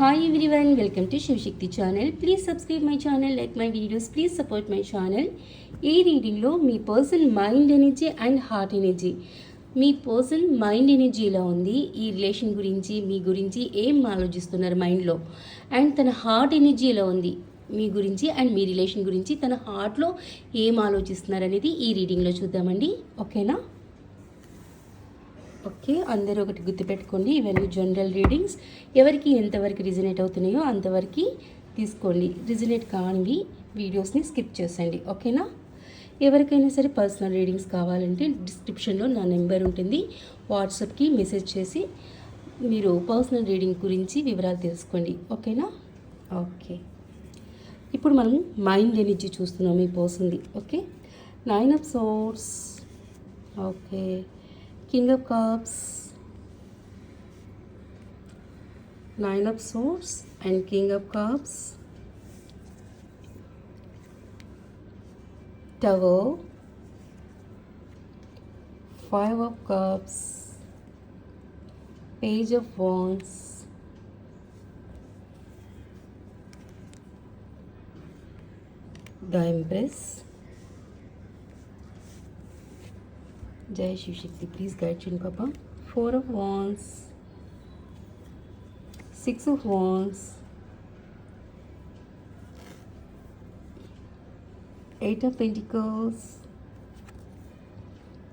Hi everyone, welcome to Shivshakti channel. Please subscribe my channel, like my videos, please support my channel. ఈ రీడింగ్లో మీ person mind energy and heart energy, మీ person mind energy ఎలా ఉంది, ఈ relation గురించి మీ గురించి ఏం ఆలోచిస్తున్నారు మైండ్లో, అండ్ తన హార్ట్ ఎనర్జీ ఎలా ఉంది మీ గురించి అండ్ మీ రిలేషన్ గురించి తన హార్ట్లో ఏం ఆలోచిస్తున్నారు అనేది ఈ రీడింగ్లో చూద్దామండి. ఓకేనా? ఓకే, అందరూ ఒకటి గుర్తుపెట్టుకోండి, ఇవన్నీ జనరల్ రీడింగ్స్. ఎవరికి ఎంతవరకు రిజనేట్ అవుతున్నాయో అంతవరకు తీసుకోండి. రిజనేట్ కానివి వీడియోస్ని స్కిప్ చేసండి. ఓకేనా? ఎవరికైనా సరే పర్సనల్ రీడింగ్స్ కావాలంటే డిస్క్రిప్షన్లో నా నెంబర్ ఉంటుంది, వాట్సాప్కి మెసేజ్ చేసి మీరు పర్సనల్ రీడింగ్ గురించి వివరాలు తెలుసుకోండి. ఓకేనా? ఓకే, ఇప్పుడు మనం మైండ్ ఎనర్జీ చూస్తున్నాం మీ పర్సన్ది. Okay, 9 of Swords, okay, King of Cups, 9 of Swords and King of Cups, Tower, 5 of Cups, Page of Wands, the Empress. Jai Shivshakti, please guide Chin Papa. 4 of Wands, 6 of Wands, 8 of Pentacles,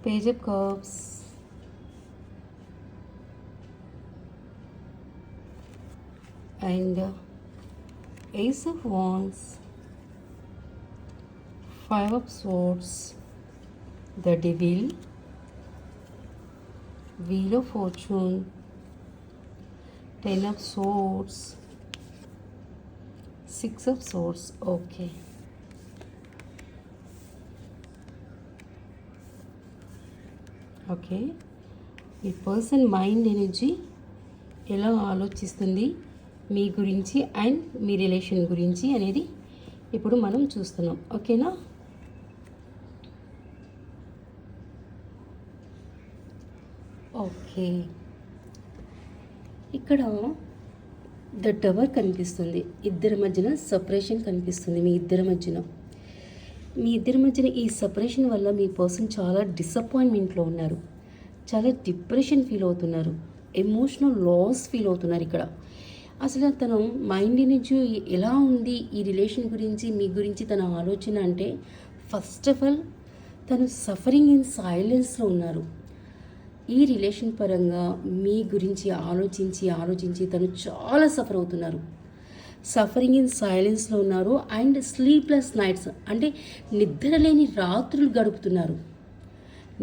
Page of Cups, and Ace of Wands, 5 of Swords, the Devil, Wheel of Fortune, 10 of Swords, 6 of Swords. Okay, okay, me person mind energy ఎలా ఆలోచిస్తుంది మీ గురించి and me relation గురించి అనేది ఇప్పుడు మనం చూస్తున్నాం. ఓకేనా? Okay, ఇక్కడ ద టవర్ కనిపిస్తుంది. ఇద్దరి మధ్యన సపరేషన్ కనిపిస్తుంది. మీ ఇద్దరి మధ్యన ఈ సపరేషన్ వల్ల మీ పర్సన్ చాలా డిసప్పాయింట్మెంట్లో ఉన్నారు, చాలా డిప్రెషన్ ఫీల్ అవుతున్నారు, ఎమోషనల్ లాస్ ఫీల్ అవుతున్నారు. ఇక్కడ అసలు తన మైండ్ ఎనర్జీ ఎలా ఉంది ఈ రిలేషన్ గురించి మీ గురించి తన ఆలోచన అంటే, ఫస్ట్ ఆఫ్ ఆల్ తను సఫరింగ్ ఇన్ సైలెన్స్లో ఉన్నారు. ఈ రిలేషన్ పరంగా మీ గురించి ఆలోచించి తను చాలా సఫర్ అవుతున్నారు. సఫరింగ్ ఇన్ సైలెన్స్లో ఉన్నారు అండ్ స్లీప్లెస్ నైట్స్ అంటే నిద్రలేని రాత్రులు గడుపుతున్నారు.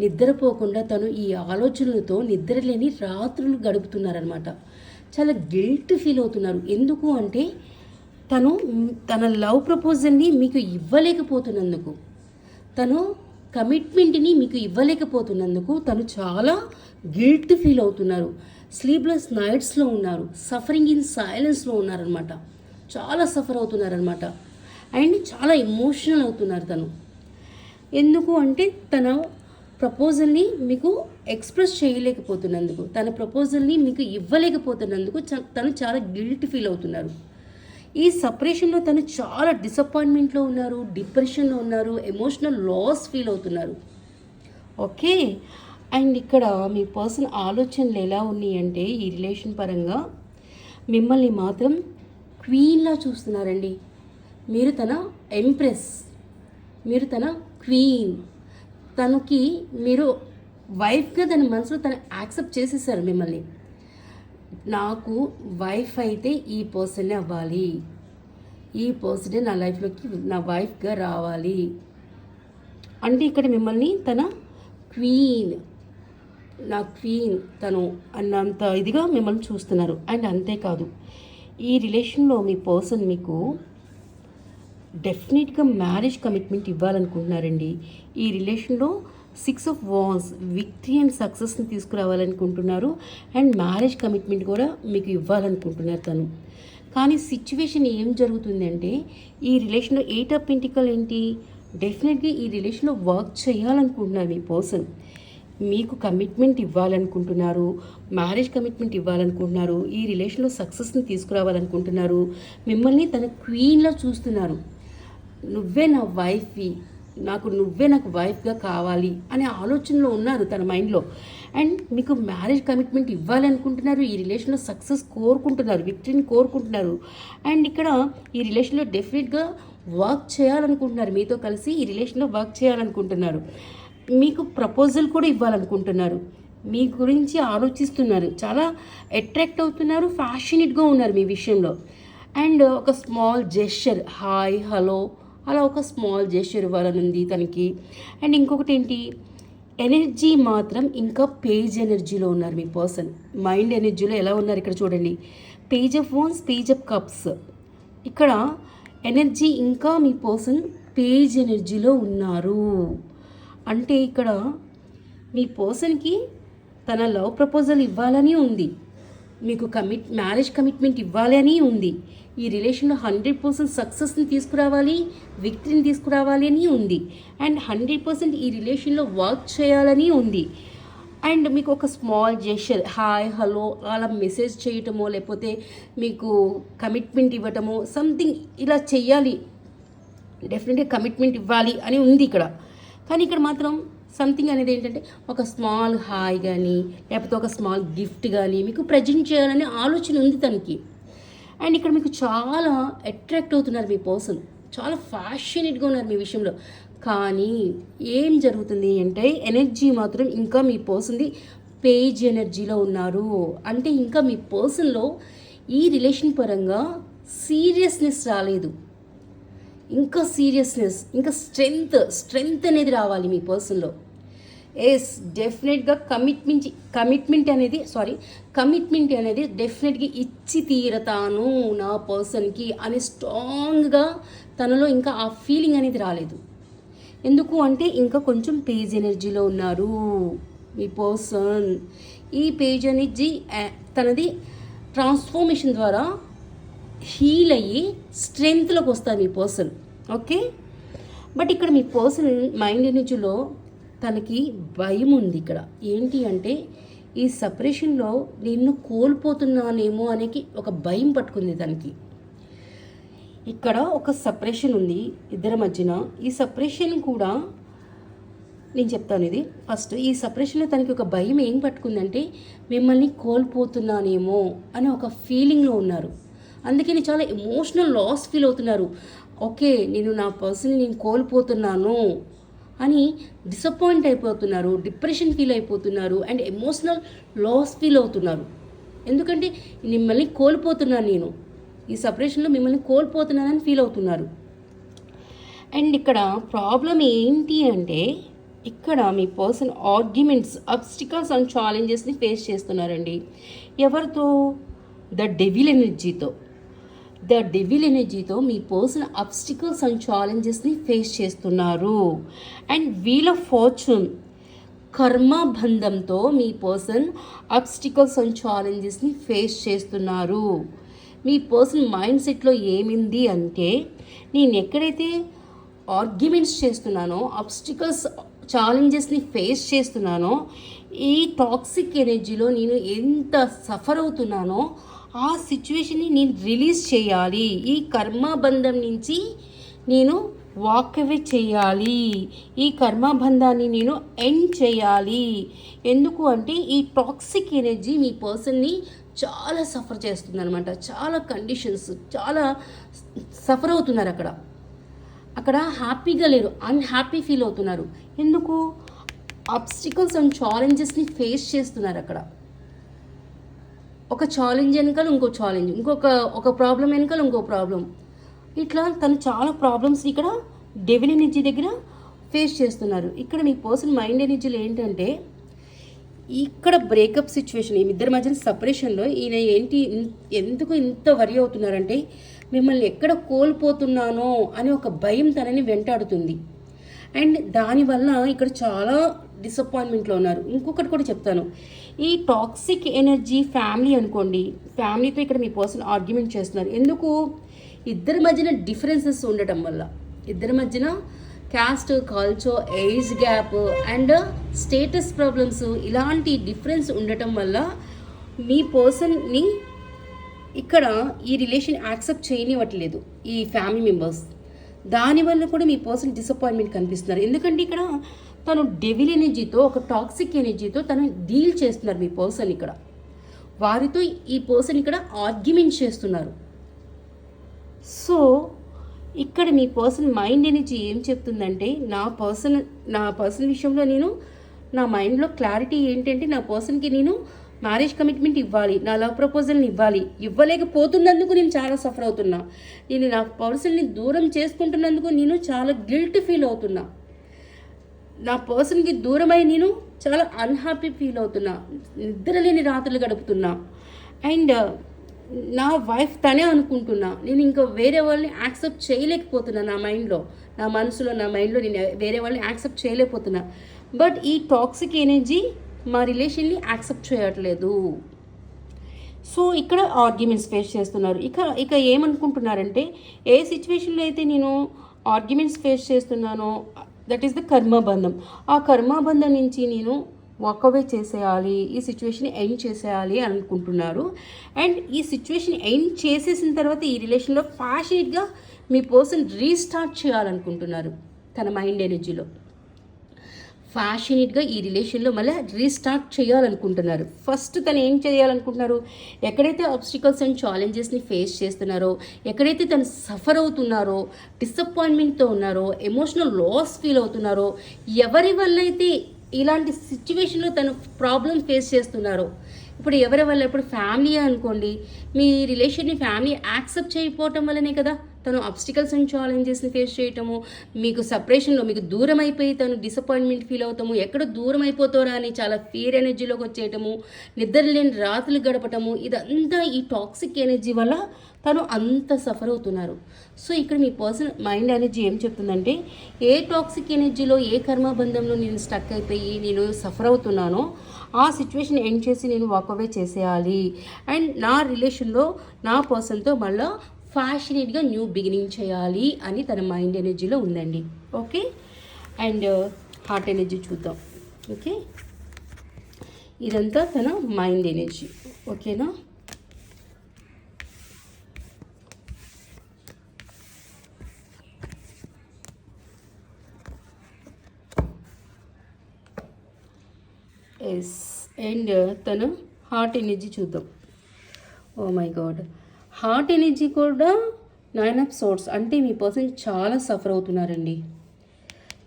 నిద్రపోకుండా తను ఈ ఆలోచనలతో నిద్రలేని రాత్రులు గడుపుతున్నారనమాట. చాలా గిల్ట్ ఫీల్ అవుతున్నారు. ఎందుకు అంటే తను తన లవ్ ప్రపోజల్ని మీకు ఇవ్వలేకపోతున్నందుకు, తను కమిట్మెంట్ని మీకు ఇవ్వలేకపోతున్నందుకు తను చాలా గిల్ట్ ఫీల్ అవుతున్నారు. స్లీప్లెస్ నైట్స్లో ఉన్నారు, సఫరింగ్ ఇన్ సైలెన్స్లో ఉన్నారనమాట. చాలా సఫర్ అవుతున్నారనమాట అండ్ చాలా ఎమోషనల్ అవుతున్నారు తను. ఎందుకు అంటే తన ప్రపోజల్ని మీకు ఎక్స్ప్రెస్ చేయలేకపోతున్నందుకు, తన ప్రపోజల్ని మీకు ఇవ్వలేకపోతున్నందుకు తను చాలా గిల్ట్ ఫీల్ అవుతున్నారు. ఈ సపరేషన్లో తను చాలా డిసప్పాయింట్మెంట్లో ఉన్నారు, డిప్రెషన్లో ఉన్నారు, ఎమోషనల్ లాస్ ఫీల్ అవుతున్నారు. ఓకే, అండ్ ఇక్కడ మీ పర్సన్ ఆలోచనలు ఎలా ఉన్నాయి అంటే ఈ రిలేషన్ పరంగా మిమ్మల్ని మాత్రం క్వీన్లా చూస్తున్నారండి. మీరు తన ఎంప్రెస్, మీరు తన క్వీన్. తనకి మీరు వైఫ్గా తన మనసులో తను యాక్సెప్ట్ చేసేసారు మిమ్మల్ని. నాకు వైఫ్ అయితే ఈ పర్సన్నే అవ్వాలి, ఈ పర్సనే నా లైఫ్లోకి నా వైఫ్గా రావాలి అంటే ఇక్కడ మిమ్మల్ని తన క్వీన్, నా క్వీన్ తను అన్నంత ఇదిగా మిమ్మల్ని చూస్తున్నారు. అండ్ అంతేకాదు ఈ రిలేషన్లో మీ పర్సన్ మీకు డెఫినెట్గా మ్యారేజ్ కమిట్మెంట్ ఇవ్వాలనుకుంటున్నారండి. ఈ రిలేషన్లో 6 of Wands విక్టరీ అండ్ సక్సెస్ని తీసుకురావాలనుకుంటున్నారు అండ్ మ్యారేజ్ కమిట్మెంట్ కూడా మీకు ఇవ్వాలనుకుంటున్నారు తను. కానీ సిచ్యువేషన్ ఏం జరుగుతుందంటే ఈ రిలేషన్లో 8 of Pentacles ఏంటి, డెఫినెట్గా ఈ రిలేషన్లో వర్క్ చేయాలనుకుంటున్నారు మీ పర్సన్. మీకు కమిట్మెంట్ ఇవ్వాలనుకుంటున్నారు, మ్యారేజ్ కమిట్మెంట్ ఇవ్వాలనుకుంటున్నారు, ఈ రిలేషన్లో సక్సెస్ని తీసుకురావాలనుకుంటున్నారు, మిమ్మల్ని తన క్వీన్లో చూస్తున్నారు. నువ్వే నా వైఫ్వి, నువ్వే నాకు వైఫ్గా కావాలి అనే ఆలోచనలో ఉన్నారు తన మైండ్లో. అండ్ మీకు మ్యారేజ్ కమిట్మెంట్ ఇవ్వాలనుకుంటున్నారు, ఈ రిలేషన్లో సక్సెస్ కోరుకుంటున్నారు, విక్టరీని కోరుకుంటున్నారు. అండ్ ఇక్కడ ఈ రిలేషన్లో డెఫినెట్గా వర్క్ చేయాలనుకుంటున్నారు, మీతో కలిసి ఈ రిలేషన్లో వర్క్ చేయాలనుకుంటున్నారు. మీకు ప్రపోజల్ కూడా ఇవ్వాలనుకుంటున్నారు, మీ గురించి ఆలోచిస్తున్నారు, చాలా అట్రాక్ట్ అవుతున్నారు, ఫ్యాషనేట్గా ఉన్నారు మీ విషయంలో. అండ్ ఒక స్మాల్ జెస్చర్, హాయ్ హలో అలా ఒక స్మాల్ జెస్చర్ ఇవ్వాలని ఉంది తనకి. అండ్ ఇంకొకటి ఏంటి, ఎనర్జీ మాత్రం ఇంకా పేజ్ ఎనర్జీలో ఉన్నారు మీ పర్సన్. మైండ్ ఎనర్జీలో ఎలా ఉన్నారు ఇక్కడ చూడండి, page of wands, page of cups. ఇక్కడ ఎనర్జీ ఇంకా మీ పర్సన్ పేజ్ ఎనర్జీలో ఉన్నారు. అంటే ఇక్కడ మీ పర్సన్కి తన లవ్ ప్రపోజల్ ఇవ్వాలని ఉంది, మీకు మ్యారేజ్ కమిట్మెంట్ ఇవ్వాలి అని ఉంది, ఈ రిలేషన్లో 100% సక్సెస్ని తీసుకురావాలి, విక్టరీని తీసుకురావాలి అని ఉంది. అండ్ 100% ఈ రిలేషన్లో వర్క్ చేయాలని ఉంది. అండ్ మీకు ఒక స్మాల్ జెస్చర్, హాయ్ హలో అలా మెసేజ్ చేయటమో, లేకపోతే మీకు కమిట్మెంట్ ఇవ్వటమో, సంథింగ్ ఇలా చెయ్యాలి, డెఫినెట్గా కమిట్మెంట్ ఇవ్వాలి అని ఉంది ఇక్కడ. కానీ ఇక్కడ మాత్రం సంథింగ్ అనేది ఏంటంటే ఒక స్మాల్ హాయ్ కానీ, లేకపోతే ఒక స్మాల్ గిఫ్ట్ కానీ మీకు ప్రజెంట్ చేయాలనే ఆలోచన ఉంది తనకి. అండ్ ఇక్కడ మీకు చాలా అట్రాక్ట్ అవుతున్నారు మీ పర్సన్, చాలా ఫ్యాషనేట్గా ఉన్నారు మీ విషయంలో. కానీ ఏం జరుగుతుంది అంటే ఎనర్జీ మాత్రం ఇంకా మీ పర్సన్ది పేజ్ ఎనర్జీలో ఉన్నారు. అంటే ఇంకా మీ పర్సన్లో ఈ రిలేషన్ పరంగా సీరియస్నెస్ రాలేదు, ఇంకా సీరియస్నెస్, ఇంకా స్ట్రెంగ్త్ అనేది రావాలి మీ పర్సన్లో. ఎస్, డెఫినెట్గా కమిట్మెంట్ అనేది డెఫినెట్గా ఇచ్చి తీరతాను నా పర్సన్కి అని స్ట్రాంగ్గా తనలో ఇంకా ఆ ఫీలింగ్ అనేది రాలేదు. ఎందుకు అంటే ఇంకా కొంచెం పేజ్ ఎనర్జీలో ఉన్నారు మీ పర్సన్. ఈ పేజ్ ఎనర్జీ తనది ట్రాన్స్ఫర్మేషన్ ద్వారా హీల్ అయ్యి స్ట్రెంగ్త్లోకి వస్తారు మీ పర్సన్. ఓకే, బట్ ఇక్కడ మీ పర్సన్ మైండ్ ఎనర్జీలో తనకి భయం ఉంది. ఇక్కడ ఏంటి అంటే ఈ సపరేషన్లో నిన్ను కోల్పోతున్నానేమో అనేది ఒక భయం పట్టుకుంది తనకి. ఇక్కడ ఒక సపరేషన్ ఉంది ఇద్దరి మధ్యన. ఈ సపరేషన్ కూడా నేను చెప్తాను ఇది ఫస్ట్. ఈ సపరేషన్లో తనకి ఒక భయం ఏం పట్టుకుందంటే మిమ్మల్ని కోల్పోతున్నానేమో అనే ఒక ఫీలింగ్లో ఉన్నారు. అందుకని చాలా ఎమోషనల్ లాస్ ఫీల్ అవుతున్నారు. ఓకే, నా పర్సన్ని నేను కోల్పోతున్నాను అని డిసప్పాయింట్ అయిపోతున్నారు, డిప్రెషన్ ఫీల్ అయిపోతున్నారు, అండ్ ఎమోషనల్ లాస్ ఫీల్ అవుతున్నారు. ఎందుకంటే మిమ్మల్ని కోల్పోతున్నాను, నేను ఈ సపరేషన్లో మిమ్మల్ని కోల్పోతున్నానని ఫీల్ అవుతున్నారు. అండ్ ఇక్కడ ప్రాబ్లం ఏంటి అంటే ఇక్కడ మీ పర్సన్ ఆర్గ్యుమెంట్స్, అబ్స్టికల్స్ అండ్ ఛాలెంజెస్ని ఫేస్ చేస్తున్నారండి. ఎవరితో? ద డెవిల్ ఎనర్జీతో మీ పర్సన్ అబ్స్టికల్స్ అండ్ ఛాలెంజెస్ని ఫేస్ చేస్తున్నారు. అండ్ వీల్ ఆఫ్ ఫార్చ్యూన్, కర్మబంధంతో మీ పర్సన్ అబ్స్టికల్స్ అండ్ ఛాలెంజెస్ని ఫేస్ చేస్తున్నారు. మీ పర్సన్ మైండ్ సెట్లో ఏమింది అంటే నేను ఎక్కడైతే ఆర్గ్యుమెంట్స్ చేస్తున్నానో, అబ్స్టికల్స్ ఛాలెంజెస్ని ఫేస్ చేస్తున్నానో, ఈ టాక్సిక్ ఎనర్జీలో నేను ఎంత సఫర్ అవుతున్నానో ఆ సిచ్యువేషన్ని నేను రిలీజ్ చేయాలి, ఈ కర్మబంధం నుంచి నేను వాక్ అవే చేయాలి, ఈ కర్మబంధాన్ని నేను ఎండ్ చేయాలి. ఎందుకు అంటే ఈ టాక్సిక్ ఎనర్జీ మీ పర్సన్ని చాలా సఫర్ చేస్తుంది అనమాట. చాలా కండిషన్స్, చాలా సఫర్ అవుతున్నారు. అక్కడ హ్యాపీగా లేరు, అన్హ్యాపీ ఫీల్ అవుతున్నారు. ఎందుకు? అబ్స్టికల్స్ అండ్ ఛాలెంజెస్ని ఫేస్ చేస్తున్నారు. అక్కడ ఒక ఛాలెంజ్ వెనకాల ఇంకో ఛాలెంజ్, ఒక ప్రాబ్లం వెనకాల ఇంకో ప్రాబ్లం, ఇట్లా తను చాలా ప్రాబ్లమ్స్ ఇక్కడ డెవిల్ ఎనర్జీ దగ్గర ఫేస్ చేస్తున్నారు. ఇక్కడ మీ పర్సన్ మైండ్ ఎనర్జీలో ఏంటంటే ఇక్కడ బ్రేకప్ సిచ్యువేషన్, ఈ ఇద్దరి మధ్యన సపరేషన్లో ఈయన ఎందుకు ఇంత వరి అవుతున్నారంటే మిమ్మల్ని ఎక్కడ కోల్పోతున్నానో అని ఒక భయం తనని వెంటాడుతుంది. అండ్ దానివల్ల ఇక్కడ చాలా డిసప్పాయింట్మెంట్లో ఉన్నారు. ఇంకొకటి కూడా చెప్తాను, ఈ టాక్సిక్ ఎనర్జీ ఫ్యామిలీ అనుకోండి, ఫ్యామిలీతో ఇక్కడ మీ పర్సన్ ఆర్గ్యుమెంట్ చేస్తున్నారు. ఎందుకు? ఇద్దరి మధ్యన డిఫరెన్సెస్ ఉండటం వల్ల, ఇద్దరి మధ్యన caste, culture, age gap and status problems ఇలాంటి డిఫరెన్స్ ఉండటం వల్ల మీ పర్సన్ని ఇక్కడ ఈ రిలేషన్ యాక్సెప్ట్ చేయనివ్వట్లేదు ఈ ఫ్యామిలీ మెంబర్స్. దానివల్ల కూడా మీ పర్సన్ డిసప్పాయింట్మెంట్ కనిపిస్తున్నారు. ఎందుకంటే ఇక్కడ తను డెవిల్ ఎనర్జీతో, ఒక టాక్సిక్ ఎనర్జీతో తను డీల్ చేస్తున్నారు మీ పర్సన్. ఇక్కడ వారితో ఈ పర్సన్ ఇక్కడ ఆర్గ్యుమెంట్ చేస్తున్నారు. సో ఇక్కడ మీ పర్సన్ మైండ్ ఎనర్జీ ఏం చెప్తుందంటే, నా పర్సన్ విషయంలో నేను నా మైండ్లో క్లారిటీ ఏంటంటే, నా పర్సన్కి నేను మ్యారేజ్ కమిట్మెంట్ ఇవ్వాలి, నా లవ్ ప్రపోజల్ని ఇవ్వలేకపోతున్నందుకు నేను చాలా సఫర్ అవుతున్నా. నేను నా పర్సన్ని దూరం చేసుకుంటున్నందుకు నేను చాలా గిల్ట్ ఫీల్ అవుతున్నా. నా పర్సన్కి దూరమై నేను చాలా అన్హ్యాపీ ఫీల్ అవుతున్నా, నిద్రలేని రాత్రులు గడుపుతున్నా. అండ్ నా వైఫ్ తనే అనుకుంటున్నా. నేను ఇంకా వేరే వాళ్ళని యాక్సెప్ట్ చేయలేకపోతున్నా. నా మైండ్లో, నా మనసులో, నా మైండ్లో నేను వేరే వాళ్ళని యాక్సెప్ట్ చేయలేకపోతున్నా. బట్ ఈ టాక్సిక్ ఎనర్జీ మా రిలేషన్ని యాక్సెప్ట్ చేయట్లేదు. సో ఇక్కడ ఆర్గ్యుమెంట్స్ ఫేస్ చేస్తున్నారు. ఇక ఏమనుకుంటున్నారంటే, ఏ సిచ్యువేషన్లో అయితే నేను ఆర్గ్యుమెంట్స్ ఫేస్ చేస్తున్నానో దట్ ఈస్ ద కర్మబంధం. ఆ కర్మబంధం నుంచి నేను వాకవే చేసేయాలి, ఈ సిచ్యువేషన్ ఎండ్ చేసేయాలి అని అనుకుంటున్నారు. అండ్ ఈ సిచ్యువేషన్ ఎండ్ చేసేసిన తర్వాత ఈ రిలేషన్లో ప్యాషనేట్గా మీ పర్సన్ రీస్టార్ట్ చేయాలనుకుంటున్నారు. తన మైండ్ ఎనర్జీలో ప్యాషనేట్గా ఈ రిలేషన్లో మళ్ళీ రీస్టార్ట్ చేయాలనుకుంటున్నారు. ఫస్ట్ తను ఏం చేయాలనుకుంటున్నారు, ఎక్కడైతే ఆబ్స్టికల్స్ అండ్ ఛాలెంజెస్ని ఫేస్ చేస్తున్నారో, ఎక్కడైతే తను సఫర్ అవుతున్నారో, డిసప్పాయింట్మెంట్తో ఉన్నారో, ఎమోషనల్ లాస్ ఫీల్ అవుతున్నారో, ఎవరి వల్ల అయితే ఇలాంటి సిచ్యువేషన్లో తను ప్రాబ్లమ్ ఫేస్ చేస్తున్నారో, ఇప్పుడు ఎవరి వల్ల, ఇప్పుడు ఫ్యామిలీ అనుకోండి, మీ రిలేషన్ని ఫ్యామిలీ యాక్సెప్ట్ చేయకపోవటం వల్లనే కదా తను ఆబ్స్టికల్స్ అండ్ ఛాలెంజెస్ని ఫేస్ చేయటము, మీకు సపరేషన్లో మీకు దూరం అయిపోయి తను డిసప్పాయింట్మెంట్ ఫీల్ అవుతాము, ఎక్కడ దూరం అయిపోతారా అని చాలా ఫియర్ ఎనర్జీలోకి వచ్చేయటము, నిద్ర లేని రాత్రులు గడపటము, ఇదంతా ఈ టాక్సిక్ ఎనర్జీ వల్ల తను అంత సఫర్ అవుతున్నారు. సో ఇక్కడ మీ పర్సన్ మైండ్ ఎనర్జీ ఏం చెప్తుందంటే, ఏ టాక్సిక్ ఎనర్జీలో, ఏ కర్మబంధంలో నేను స్టక్ అయిపోయి నేను సఫర్ అవుతున్నానో ఆ సిచ్యువేషన్ ఎండ్ చేసి నేను వాకవే చేసేయాలి. అండ్ నా రిలేషన్లో నా పర్సన్తో మళ్ళీ ఫ్యాషనేట్గా న్యూ బిగినింగ్ చేయాలి అని తన మైండ్ ఎనర్జీలో ఉందండి. ఓకే, అండ్ హార్ట్ ఎనర్జీ చూద్దాం. ఓకే, ఇదంతా తన మైండ్ ఎనర్జీ. ఓకేనా, ఎస్. అండ్ తన హార్ట్ ఎనర్జీ చూద్దాం. Oh my God, heart energy కూడా 9 ఆఫ్ సోర్స్. అంటే మీ పర్సన్ చాలా సఫర్ అవుతున్నారండి,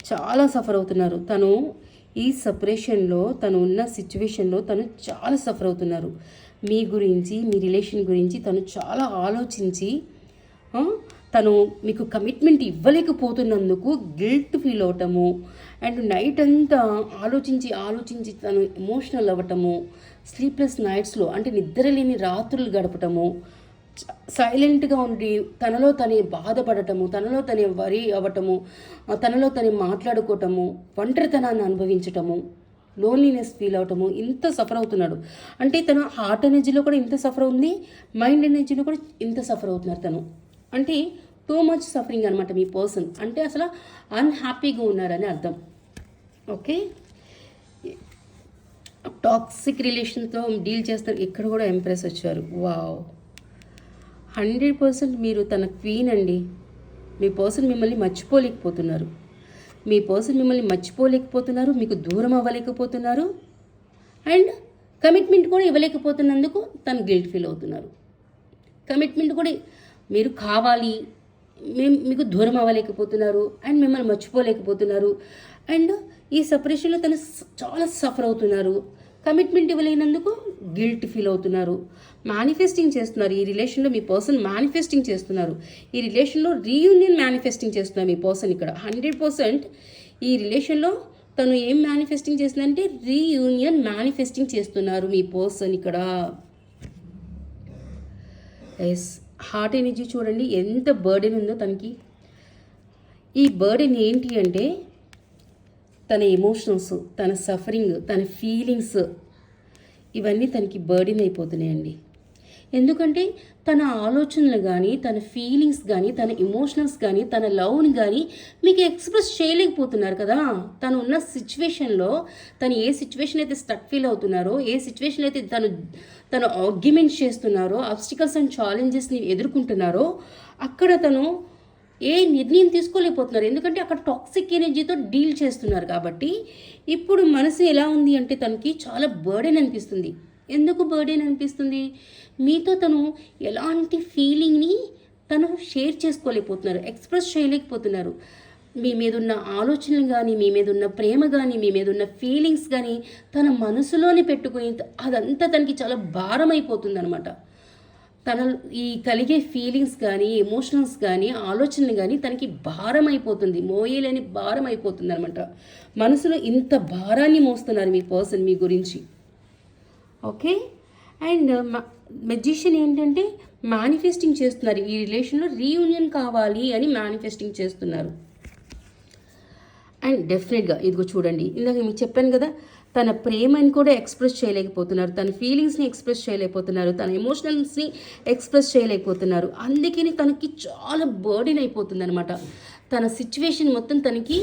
చాలా సఫర్ అవుతున్నారు. తను ఈ సపరేషన్లో, తను ఉన్న సిచ్యువేషన్లో తను చాలా సఫర్ అవుతున్నారు. మీ గురించి, మీ రిలేషన్ గురించి తను చాలా ఆలోచించి తను మీకు కమిట్మెంట్ ఇవ్వలేకపోతున్నందుకు గిల్ట్ ఫీల్ అవటము, అండ్ నైట్ అంతా ఆలోచించి తను ఎమోషనల్ అవ్వటము, స్లీప్లెస్ నైట్స్లో అంటే నిద్రలేని రాత్రులు గడపటము, సైలెంట్గా ఉండి తనలో తనే బాధపడటము, తనలో తనే వరి అవ్వటము, తనలో తనే మాట్లాడుకోవటము, ఒంటరితనాన్ని అనుభవించటము, లోన్లీనెస్ ఫీల్ అవటము, ఇంత సఫర్ అవుతున్నాడు. అంటే తన హార్ట్ ఎనర్జీలో కూడా ఇంత సఫర్ ఉంది, మైండ్ ఎనర్జీలో కూడా ఇంత సఫర్ అవుతున్నారు తను. అంటే టూ మచ్ సఫరింగ్ అనమాట మీ పర్సన్. అంటే అసలు అన్హ్యాపీగా ఉన్నారని అర్థం. ఓకే, టాక్సిక్ రిలేషన్తో డీల్ చేస్తారు. ఇక్కడ కూడా ఎంప్రెస్ వచ్చారు. వావ్, 100% మీరు తన క్వీన్ అండి. మీ పర్సన్ మిమ్మల్ని మర్చిపోలేకపోతున్నారు. మీకు దూరం అవ్వలేకపోతున్నారు. అండ్ కమిట్మెంట్ కూడా ఇవ్వలేకపోతున్నందుకు తను గిల్ట్ ఫీల్ అవుతున్నారు. కమిట్మెంట్ కూడా మీరు కావాలి, మీకు దూరం అవ్వలేకపోతున్నారు అండ్ మిమ్మల్ని మర్చిపోలేకపోతున్నారు. అండ్ ఈ సపరేషన్లో తను చాలా సఫర్ అవుతున్నారు. కమిట్మెంట్ ఇవ్వలేనందుకు గిల్ట్ ఫీల్ అవుతున్నారు. మేనిఫెస్టింగ్ చేస్తున్నారు. ఈ రిలేషన్లో మీ పర్సన్ మేనిఫెస్టింగ్ చేస్తున్నారు. ఈ రిలేషన్లో రీయూనియన్ మేనిఫెస్టింగ్ చేస్తున్నారు మీ పర్సన్. ఇక్కడ 100% ఈ రిలేషన్లో తను ఏం మేనిఫెస్టింగ్ చేస్తుందంటే రీయూనియన్ మేనిఫెస్టింగ్ చేస్తున్నారు మీ పర్సన్ ఇక్కడ. ఎస్, హార్ట్ ఎనర్జీ చూడండి ఎంత బర్డెన్ ఉందో తనకి. ఈ బర్డెన్ ఏంటి అంటే తన ఎమోషనల్స్, తన సఫరింగ్, తన ఫీలింగ్స్, ఇవన్నీ తనకి బర్డెన్ అయిపోతున్నాయండి. ఎందుకంటే తన ఆలోచనలు కానీ, తన ఫీలింగ్స్ కానీ, తన ఎమోషనల్స్ కానీ, తన లవ్ని కానీ మీకు ఎక్స్ప్రెస్ చేయలేకపోతున్నారు కదా. తను ఉన్న సిచ్యువేషన్లో, తను ఏ సిచ్యువేషన్ అయితే స్టక్ ఫీల్ అవుతున్నారో, ఏ సిచ్యువేషన్ అయితే తను ఆర్గ్యుమెంట్స్ చేస్తున్నారో, ఆబ్స్టికల్స్ అండ్ ఛాలెంజెస్ని ఎదుర్కొంటున్నారో అక్కడ తను ఏ నిర్ణయం తీసుకోలేకపోతున్నారు. ఎందుకంటే అక్కడ టాక్సిక్ ఎనర్జీతో డీల్ చేస్తున్నారు కాబట్టి. ఇప్పుడు మనసు ఎలా ఉంది అంటే తనకి చాలా బర్డెన్ అనిపిస్తుంది. ఎందుకు బర్డెన్ అనిపిస్తుంది? మీతో తను ఎలాంటి ఫీలింగ్ని తను షేర్ చేసుకోలేకపోతున్నారు, ఎక్స్ప్రెస్ చేయలేకపోతున్నారు. మీ మీద ఉన్న ఆలోచనలు కానీ, మీ మీద ఉన్న ప్రేమ కానీ, మీ మీద ఉన్న ఫీలింగ్స్ కానీ తన మనసులోనే పెట్టుకుని అదంతా తనకి చాలా భారం అయిపోతుంది అనమాట. తన ఈ కలిగే ఫీలింగ్స్ కానీ, ఎమోషనల్స్ కానీ, ఆలోచనలు కానీ తనకి భారం అయిపోతుంది, మోయలేని భారం అయిపోతుంది అనమాట. మనసులో ఇంత భారాన్ని మోస్తున్నారు మీ పర్సన్ మీ గురించి. ఓకే. అండ్ మెజిషియన్ ఏంటంటే మేనిఫెస్టింగ్ చేస్తున్నారు. ఈ రిలేషన్లో రీయూనియన్ కావాలి అని మేనిఫెస్టింగ్ చేస్తున్నారు. అండ్ డెఫినెట్గా ఇదిగో చూడండి, ఇందాక మీకు చెప్పాను కదా, తన ప్రేమని కూడా ఎక్స్ప్రెస్ చేయలేకపోతున్నారు, తన ఫీలింగ్స్ని ఎక్స్ప్రెస్ చేయలేకపోతున్నారు, తన ఎమోషనల్స్ని ఎక్స్ప్రెస్ చేయలేకపోతున్నారు. అందుకని తనకి చాలా బర్డెన్ అయిపోతుంది అనమాట. తన సిచ్యువేషన్ మొత్తం తనకి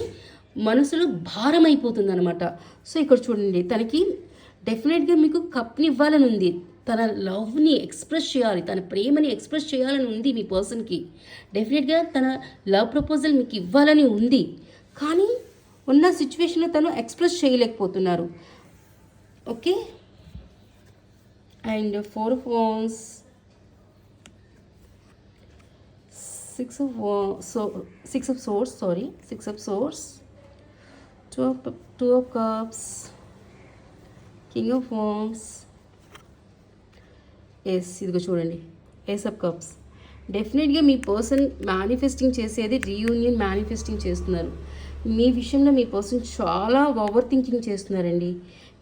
మనసులో భారం అయిపోతుంది అనమాట. సో ఇక్కడ చూడండి, తనకి డెఫినెట్గా మీకు కప్ని ఇవ్వాలని ఉంది, తన లవ్ని ఎక్స్ప్రెస్ చేయాలి, తన ప్రేమని ఎక్స్ప్రెస్ చేయాలని ఉంది మీ పర్సన్కి. డెఫినెట్గా తన లవ్ ప్రపోజల్ మీకు ఇవ్వాలని ఉంది, కానీ ఉన్న సిచ్యువేషన్లో తను ఎక్స్ప్రెస్ చేయలేకపోతున్నారు. Okay. And 4 of Wands, 6 of Swords, 2 of Cups, King of Wands. ఇదిగో చూడండి, Ace of Cups. డెఫినెట్గా మీ పర్సన్ మేనిఫెస్టింగ్ చేసేది రీయూనియన్ మేనిఫెస్టింగ్ చేస్తున్నారు. మీ విషయంలో మీ పర్సన్ చాలా ఓవర్ థింకింగ్ చేస్తున్నారండి.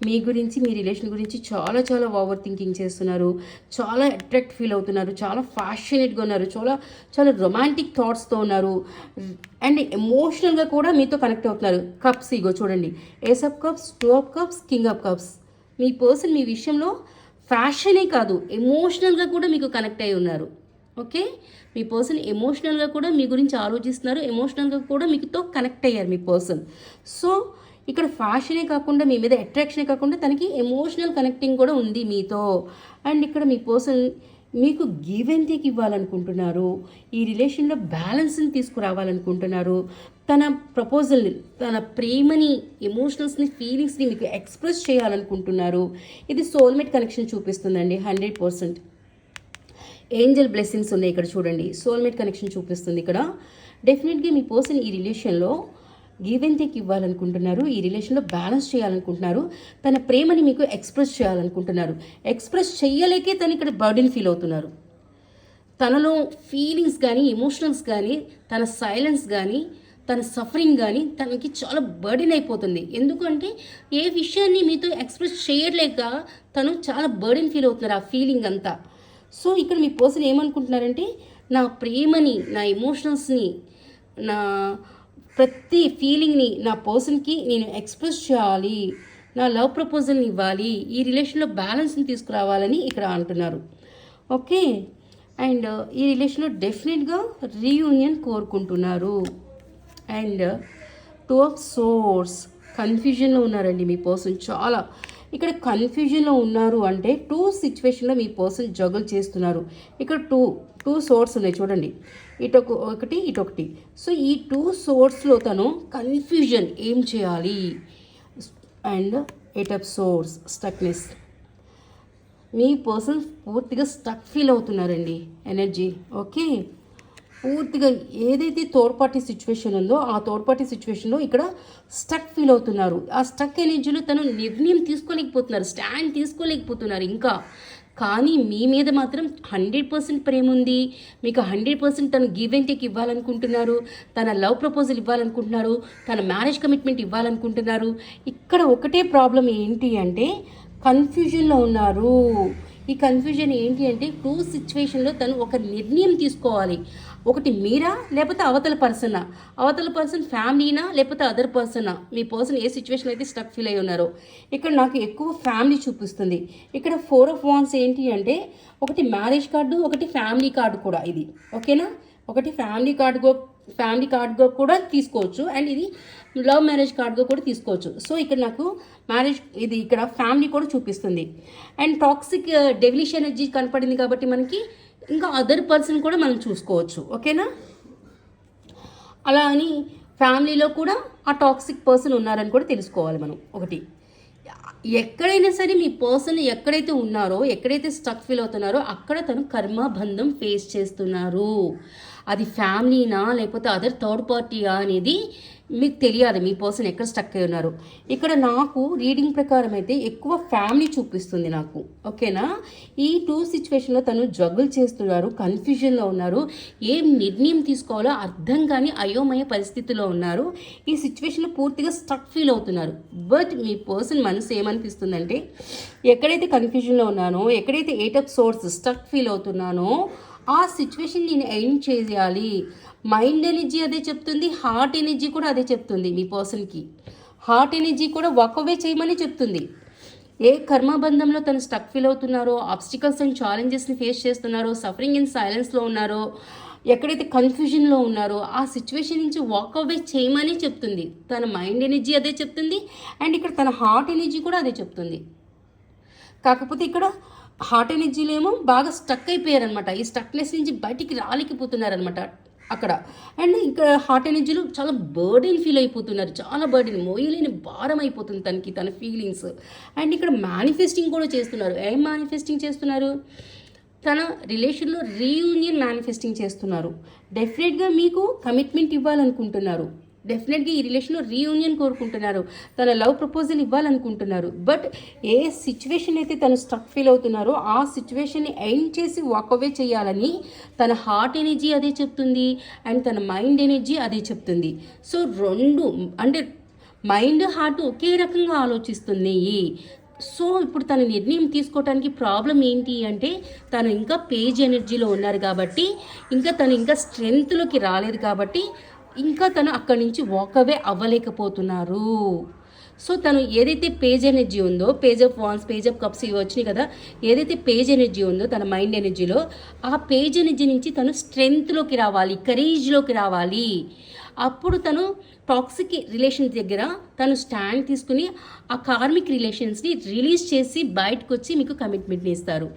మీ గురించి, మీ రిలేషన్ గురించి చాలా చాలా ఓవర్ థింకింగ్ చేస్తున్నారు, చాలా అట్రాక్ట్ ఫీల్ అవుతున్నారు, చాలా ఫ్యాషనేట్గా ఉన్నారు, చాలా చాలా రొమాంటిక్ థాట్స్తో ఉన్నారు. అండ్ ఎమోషనల్గా కూడా మీతో కనెక్ట్ అవుతున్నారు. కప్స్ ఇగో చూడండి, ace of cups, 2 of Cups, king of cups. మీ పర్సన్ మీ విషయంలో ఫ్యాషనే కాదు, ఎమోషనల్గా కూడా మీకు కనెక్ట్ అయి ఉన్నారు. ఓకే. మీ పర్సన్ ఎమోషనల్గా కూడా మీ గురించి ఆలోచిస్తున్నారు, ఎమోషనల్గా కూడా మీతో కనెక్ట్ అయ్యారు మీ పర్సన్. సో ఇక్కడ ఫ్యాషనే కాకుండా, మీ మీద అట్రాక్షనే కాకుండా తనకి ఎమోషనల్ కనెక్టింగ్ కూడా ఉంది మీతో. అండ్ ఇక్కడ మీ పర్సన్ మీకు గివ్ అండ్ టేక్ ఇవ్వాలనుకుంటున్నారు, ఈ రిలేషన్లో బ్యాలెన్స్ని తీసుకురావాలనుకుంటున్నారు. తన ప్రపోజల్ని, తన ప్రేమని, ఎమోషనల్స్ని, ఫీలింగ్స్ని మీకు ఎక్స్ప్రెస్ చేయాలనుకుంటున్నారు. ఇది సోల్మేట్ కనెక్షన్ చూపిస్తుందండి 100%. ఏంజల్ బ్లెస్సింగ్స్ ఉన్నాయి ఇక్కడ చూడండి, సోల్మేట్ కనెక్షన్ చూపిస్తుంది ఇక్కడ. డెఫినెట్గా మీ పర్సన్ ఈ రిలేషన్లో గివ్ అండ్ టేక్ ఇవ్వాలనుకుంటున్నారు, ఈ రిలేషన్లో బ్యాలెన్స్ చేయాలనుకుంటున్నారు, తన ప్రేమని మీకు ఎక్స్ప్రెస్ చేయాలనుకుంటున్నారు. ఎక్స్ప్రెస్ చేయలేకే తను ఇక్కడ బర్డెన్ ఫీల్ అవుతున్నారు. తనలో ఫీలింగ్స్ కానీ, ఎమోషనల్స్ కానీ, తన సైలెన్స్ కానీ, తన సఫరింగ్ కానీ తనకి చాలా బర్డెన్ అయిపోతుంది. ఎందుకంటే ఏ విషయాన్ని మీతో ఎక్స్ప్రెస్ చేయలేక తను చాలా బర్డెన్ ఫీల్ అవుతున్నారు, ఆ ఫీలింగ్ అంతా. సో ఇక్కడ మీ పర్సన్ ఏమనుకుంటున్నారంటే, నా ప్రేమని, నా ఎమోషనల్స్ని, నా ప్రతి ఫీలింగ్ని నా పర్సన్కి నేను ఎక్స్ప్రెస్ చేయాలి, నా లవ్ ప్రపోజల్ని ఇవ్వాలి, ఈ రిలేషన్లో బ్యాలెన్స్ని తీసుకురావాలని ఇక్కడ అంటున్నారు. ఓకే. అండ్ ఈ రిలేషన్లో డెఫినెట్గా రీయూనియన్ కోరుకుంటున్నారు. అండ్ 2 of Swords, కన్ఫ్యూజన్లో ఉన్నారండి మీ పర్సన్. చాలా ఇక్కడ కన్ఫ్యూజన్లో ఉన్నారు అంటే 2 సిచ్యువేషన్లో మీ పర్సన్ జగల్ చేస్తున్నారు. ఇక్కడ 2 swords ఉన్నాయి చూడండి, ఒకటి ఇటొకటి. సో ఈ 2 swordsలో తను కన్ఫ్యూజన్ ఏం చేయాలి. And 8 of Swords, stuckness. మీ పర్సన్ పూర్తిగా స్టక్ ఫీల్ అవుతున్నారండి ఎనర్జీ. ఓకే. పూర్తిగా ఏదైతే థర్డ్ పార్టీ సిచ్యువేషన్ ఉందో ఆ థర్డ్ పార్టీ సిచ్యువేషన్లో ఇక్కడ స్టక్ ఫీల్ అవుతున్నారు. ఆ స్టక్ ఎనర్జీలో తను నిర్ణయం తీసుకోలేకపోతున్నారు, స్టాండ్ తీసుకోలేకపోతున్నారు ఇంకా. కానీ మీ మీద మాత్రం 100% ప్రేమ ఉంది, మీకు 100% తను గివ్ అండ్ టేక్ ఇవ్వాలనుకుంటున్నారు, తన లవ్ ప్రపోజల్ ఇవ్వాలనుకుంటున్నారు, తన మ్యారేజ్ కమిట్మెంట్ ఇవ్వాలనుకుంటున్నారు. ఇక్కడ ఒకటే ప్రాబ్లం ఏంటి అంటే కన్ఫ్యూజన్లో ఉన్నారు. ఈ కన్ఫ్యూజన్ ఏంటి అంటే 2 సిచ్యువేషన్లో తను ఒక నిర్ణయం తీసుకోవాలి. ఒకటి మీరా లేకపోతే అవతల పర్సనా, అవతల పర్సన్ ఫ్యామిలీనా లేకపోతే అదర్ పర్సనా, మీ పర్సన్ ఏ సిచ్యువేషన్ అయితే స్టక్ ఫీల్ అయి ఉన్నారో. ఇక్కడ నాకు ఎక్కువ ఫ్యామిలీ చూపిస్తుంది. ఇక్కడ 4 ఆఫ్ వాండ్స్ ఏంటి అంటే ఒకటి మ్యారేజ్ కార్డు, ఒకటి ఫ్యామిలీ కార్డు కూడా ఇది. ఓకేనా, ఒకటి ఫ్యామిలీ కార్డుగా కూడా తీసుకోవచ్చు అండ్ ఇది లవ్ మ్యారేజ్ కార్డుగా కూడా తీసుకోవచ్చు. సో ఇక్కడ నాకు మ్యారేజ్ ఇది ఇక్కడ ఫ్యామిలీ కూడా చూపిస్తుంది. అండ్ టాక్సిక్ డెవిలిష్ ఎనర్జీ కనపడింది కాబట్టి మనకి ఇంకా అదర్ పర్సన్ కూడా మనం చూసుకోవచ్చు. ఓకేనా, అలా అని ఫ్యామిలీలో కూడా ఆ టాక్సిక్ పర్సన్ ఉన్నారని కూడా తెలుసుకోవాలి మనం. ఒకటి ఎక్కడైనా సరే మీ పర్సన్ ఎక్కడైతే ఉన్నారో, ఎక్కడైతే స్టక్ ఫీల్ అవుతున్నారో అక్కడ తను కర్మబంధం ఫేస్ చేస్తున్నారు. అది ఫ్యామిలీనా లేకపోతే అదర్ థర్డ్ పార్టీయా అనేది మీకు తెలియాలి, మీ పర్సన్ ఎక్కడ స్టక్ అయి ఉన్నారు. ఇక్కడ నాకు రీడింగ్ ప్రకారం అయితే ఎక్కువ ఫ్యామిలీ చూపిస్తుంది నాకు. ఓకేనా, ఈ 2 సిచ్యువేషన్లో తను జగుల్ చేస్తున్నారు, కన్ఫ్యూజన్లో ఉన్నారు, ఏం నిర్ణయం తీసుకోవాలో అర్థం కాని అయోమయ పరిస్థితిలో ఉన్నారు. ఈ సిచ్యువేషన్లో పూర్తిగా స్టక్ ఫీల్ అవుతున్నారు. బట్ మీ పర్సన్ మనసు ఏమనిపిస్తుందంటే ఎక్కడైతే కన్ఫ్యూజన్లో ఉన్నానో, ఎక్కడైతే 8 ఆఫ్ సోర్స్ స్టక్ ఫీల్ అవుతున్నానో ఆ సిచ్యువేషన్ నేను ఎండ్ చేయాలి. మైండ్ ఎనర్జీ అదే చెప్తుంది, హార్ట్ ఎనర్జీ కూడా అదే చెప్తుంది. మీ పర్సన్కి హార్ట్ ఎనర్జీ కూడా వాకవే చేయమని చెప్తుంది. ఏ కర్మబంధంలో తను స్టక్ ఫీల్ అవుతున్నారో, ఆబ్స్టికల్స్ అండ్ ఛాలెంజెస్ని ఫేస్ చేస్తున్నారో, సఫరింగ్ ఇన్ సైలెన్స్లో ఉన్నారో, ఎక్కడైతే కన్ఫ్యూజన్లో ఉన్నారో ఆ సిచ్యువేషన్ నుంచి వాకవే చేయమని చెప్తుంది. తన మైండ్ ఎనర్జీ అదే చెప్తుంది అండ్ ఇక్కడ తన హార్ట్ ఎనర్జీ కూడా అదే చెప్తుంది. కాకపోతే ఇక్కడ హార్ట్ ఎనర్జీలో ఏమో బాగా స్టక్ అయిపోయారనమాట. ఈ స్టక్నెస్ నుంచి బయటికి రాలేకపోతున్నారనమాట అక్కడ. అండ్ ఇక్కడ హార్ట్ ఎనర్జీలో చాలా బర్డెన్ ఫీల్ అయిపోతున్నారు, చాలా బర్డెన్, మోయలేని భారం అయిపోతుంది తనకి, తన ఫీలింగ్స్. అండ్ ఇక్కడ మేనిఫెస్టింగ్ కూడా చేస్తున్నారు. ఏం మేనిఫెస్టింగ్ చేస్తున్నారు? తన రిలేషన్లో రీయూనియన్ మేనిఫెస్టింగ్ చేస్తున్నారు. డెఫినెట్గా మీకు కమిట్మెంట్ ఇవ్వాలనుకుంటున్నారు, డెఫినెట్గా ఈ రిలేషన్లో రీయూనియన్ కోరుకుంటున్నారు, తన లవ్ ప్రపోజల్ ఇవ్వాలనుకుంటున్నారు. బట్ ఏ సిచ్యువేషన్ అయితే తను స్టక్ ఫీల్ అవుతున్నారో ఆ సిచ్యువేషన్ని ఎండ్ చేసి వాకవే చేయాలని తన హార్ట్ ఎనర్జీ అదే చెప్తుంది అండ్ తన మైండ్ ఎనర్జీ అదే చెప్తుంది. సో రెండు అంటే మైండ్ హార్ట్ ఒకే రకంగా ఆలోచిస్తున్నాయి. సో ఇప్పుడు తన నిర్ణయం తీసుకోవడానికి ప్రాబ్లం ఏంటి అంటే తను ఇంకా పేజ్ ఎనర్జీలో ఉన్నారు కాబట్టి, తను ఇంకా స్ట్రెంగ్త్లోకి రాలేదు కాబట్టి ఇంకా తను అక్కడి నుంచి వాకవే అవ్వలేకపోతున్నారు. సో తను ఏదైతే పేజ్ ఎనర్జీ ఉందో, page of wands, page of cups ఇవి వచ్చినాయి కదా, ఏదైతే పేజ్ ఎనర్జీ ఉందో తన మైండ్ ఎనర్జీలో, ఆ పేజ్ ఎనర్జీ నుంచి తను స్ట్రెంగ్త్లోకి రావాలి, కరేజ్లోకి రావాలి. అప్పుడు తను టాక్సిక్ రిలేషన్స్ దగ్గర తను స్టాండ్ తీసుకుని ఆ కార్మిక్ రిలేషన్స్ని రిలీజ్ చేసి బయటకు వచ్చి మీకు కమిట్మెంట్ని ఇస్తారు.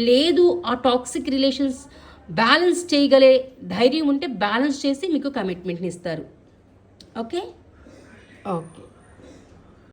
లేదు ఆ టాక్సిక్ రిలేషన్స్ బ్యాలెన్స్ చేయగలే ధైర్యం ఉంటే బ్యాలెన్స్ చేసి మీకు కమిట్మెంట్ని ఇస్తారు. ఓకే.